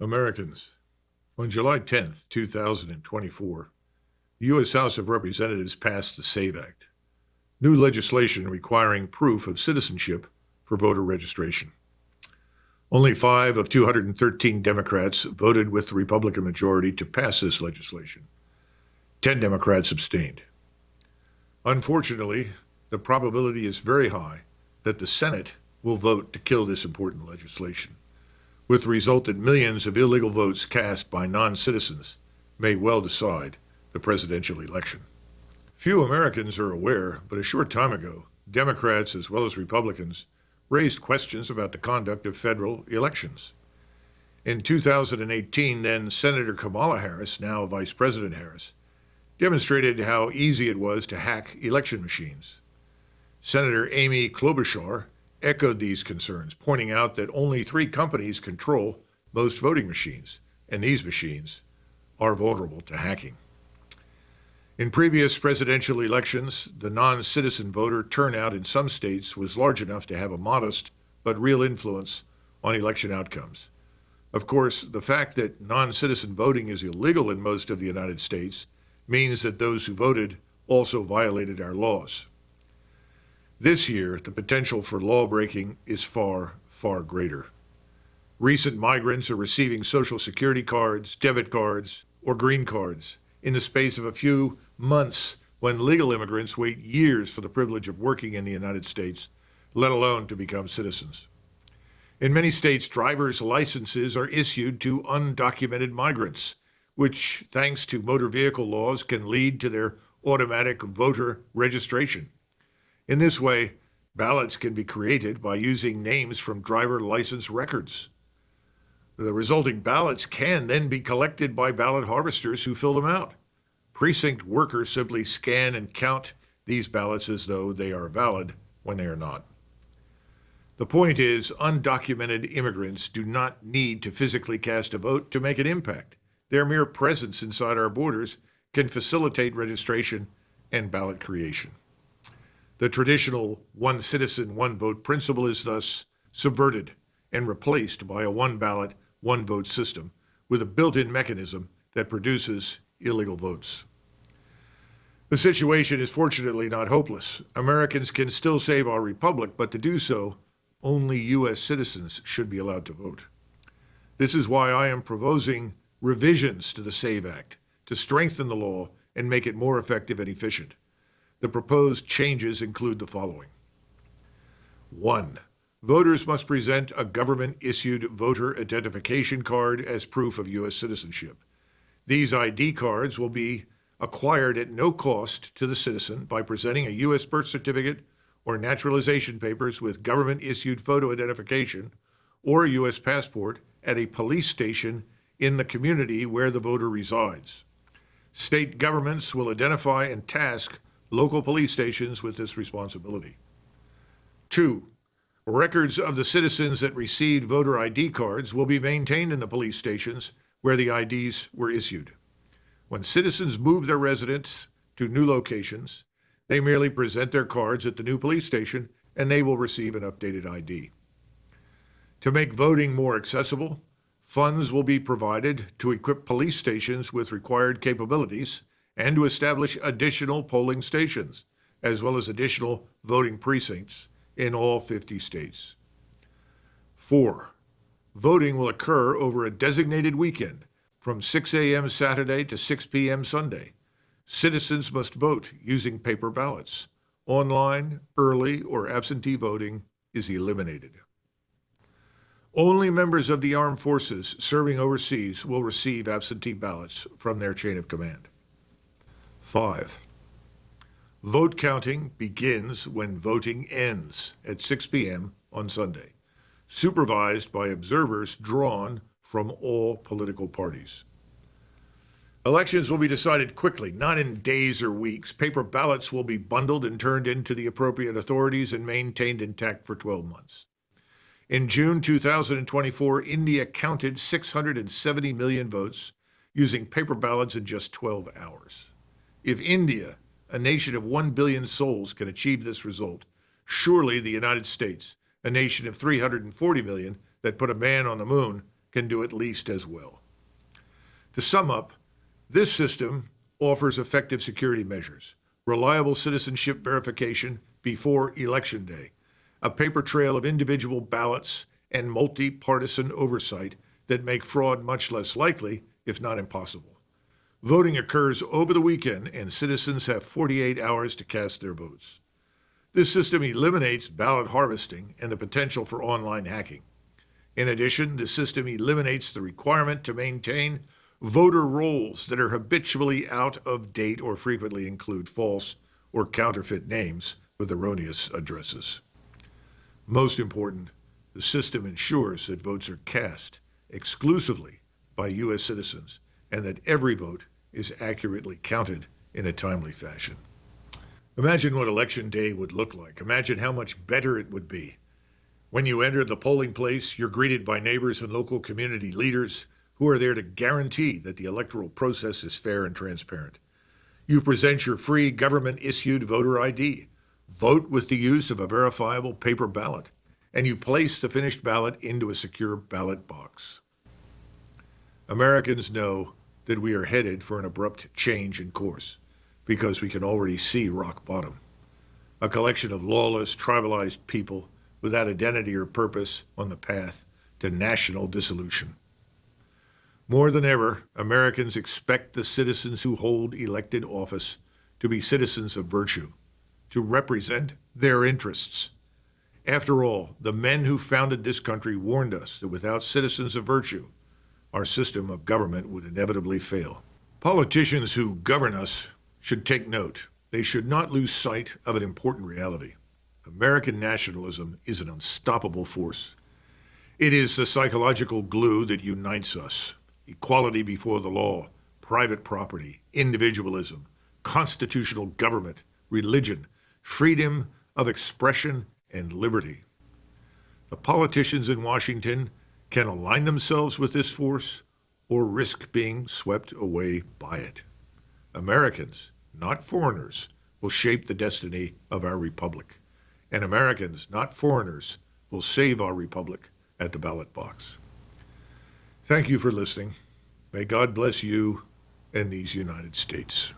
Americans, on July 10th, 2024, the U.S. House of Representatives passed the SAVE Act, new legislation requiring proof of citizenship for voter registration. Only 5 of 213 Democrats voted with the Republican majority to pass this legislation. 10 Democrats abstained. Unfortunately, the probability is very high that the Senate will vote to kill this important legislation, with the result that millions of illegal votes cast by non-citizens may well decide the presidential election. Few Americans are aware, but a short time ago, Democrats as well as Republicans raised questions about the conduct of federal elections. In 2018, then Senator Kamala Harris, now Vice President Harris, demonstrated how easy it was to hack election machines. Senator Amy Klobuchar echoed these concerns, pointing out that only 3 companies control most voting machines, and these machines are vulnerable to hacking. In previous presidential elections, the non-citizen voter turnout in some states was large enough to have a modest but real influence on election outcomes. Of course, the fact that non-citizen voting is illegal in most of the United States means that those who voted also violated our laws. This year, the potential for law-breaking is far, far greater. Recent migrants are receiving Social Security cards, debit cards, or green cards in the space of a few months when legal immigrants wait years for the privilege of working in the United States, let alone to become citizens. In many states, driver's licenses are issued to undocumented migrants, which, thanks to motor vehicle laws, can lead to their automatic voter registration. In this way, ballots can be created by using names from driver license records. The resulting ballots can then be collected by ballot harvesters who fill them out. Precinct workers simply scan and count these ballots as though they are valid when they are not. The point is, undocumented immigrants do not need to physically cast a vote to make an impact. Their mere presence inside our borders can facilitate registration and ballot creation. The traditional one citizen, one vote principle is thus subverted and replaced by a one ballot, one vote system with a built-in mechanism that produces illegal votes. The situation is fortunately not hopeless. Americans can still save our republic, but to do so, only U.S. citizens should be allowed to vote. This is why I am proposing revisions to the SAVE Act to strengthen the law and make it more effective and efficient. The proposed changes include the following. 1. Voters must present a government-issued voter identification card as proof of U.S. citizenship. These ID cards will be acquired at no cost to the citizen by presenting a U.S. birth certificate or naturalization papers with government-issued photo identification or a U.S. passport at a police station in the community where the voter resides. State governments will identify and task local police stations with this responsibility. 2. Records of the citizens that received voter ID cards will be maintained in the police stations where the IDs were issued. When citizens move their residence to new locations, they merely present their cards at the new police station and they will receive an updated ID. To make voting more accessible, funds will be provided to equip police stations with required capabilities and to establish additional polling stations, as well as additional voting precincts in all 50 states. 4. Voting will occur over a designated weekend from 6 a.m. Saturday to 6 p.m. Sunday. Citizens must vote using paper ballots. Online, early, or absentee voting is eliminated. Only members of the armed forces serving overseas will receive absentee ballots from their chain of command. 5. Vote counting begins when voting ends at 6 p.m. on Sunday, supervised by observers drawn from all political parties. Elections will be decided quickly, not in days or weeks. Paper ballots will be bundled and turned into the appropriate authorities and maintained intact for 12 months. In June 2024, India counted 670 million votes using paper ballots in just 12 hours. If India, a nation of 1 billion souls, can achieve this result, surely the United States, a nation of 340 million that put a man on the moon, can do at least as well. To sum up, this system offers effective security measures, reliable citizenship verification before Election Day, a paper trail of individual ballots, and multi-partisan oversight that make fraud much less likely, if not impossible. Voting occurs over the weekend, and citizens have 48 hours to cast their votes. This system eliminates ballot harvesting and the potential for online hacking. In addition, the system eliminates the requirement to maintain voter rolls that are habitually out of date or frequently include false or counterfeit names with erroneous addresses. Most important, the system ensures that votes are cast exclusively by U.S. citizens and that every vote is accurately counted in a timely fashion. Imagine what Election Day would look like. Imagine how much better it would be. When you enter the polling place, you're greeted by neighbors and local community leaders who are there to guarantee that the electoral process is fair and transparent. You present your free government-issued voter ID, vote with the use of a verifiable paper ballot, and you place the finished ballot into a secure ballot box. Americans know that we are headed for an abrupt change in course because we can already see rock bottom, a collection of lawless, tribalized people without identity or purpose on the path to national dissolution. More than ever, Americans expect the citizens who hold elected office to be citizens of virtue, to represent their interests. After all, the men who founded this country warned us that without citizens of virtue, our system of government would inevitably fail. Politicians who govern us should take note. They should not lose sight of an important reality. American nationalism is an unstoppable force. It is the psychological glue that unites us. Equality before the law, private property, individualism, constitutional government, religion, freedom of expression, and liberty. The politicians in Washington can align themselves with this force or risk being swept away by it. Americans, not foreigners, will shape the destiny of our republic. And Americans, not foreigners, will save our republic at the ballot box. Thank you for listening. May God bless you and these United States.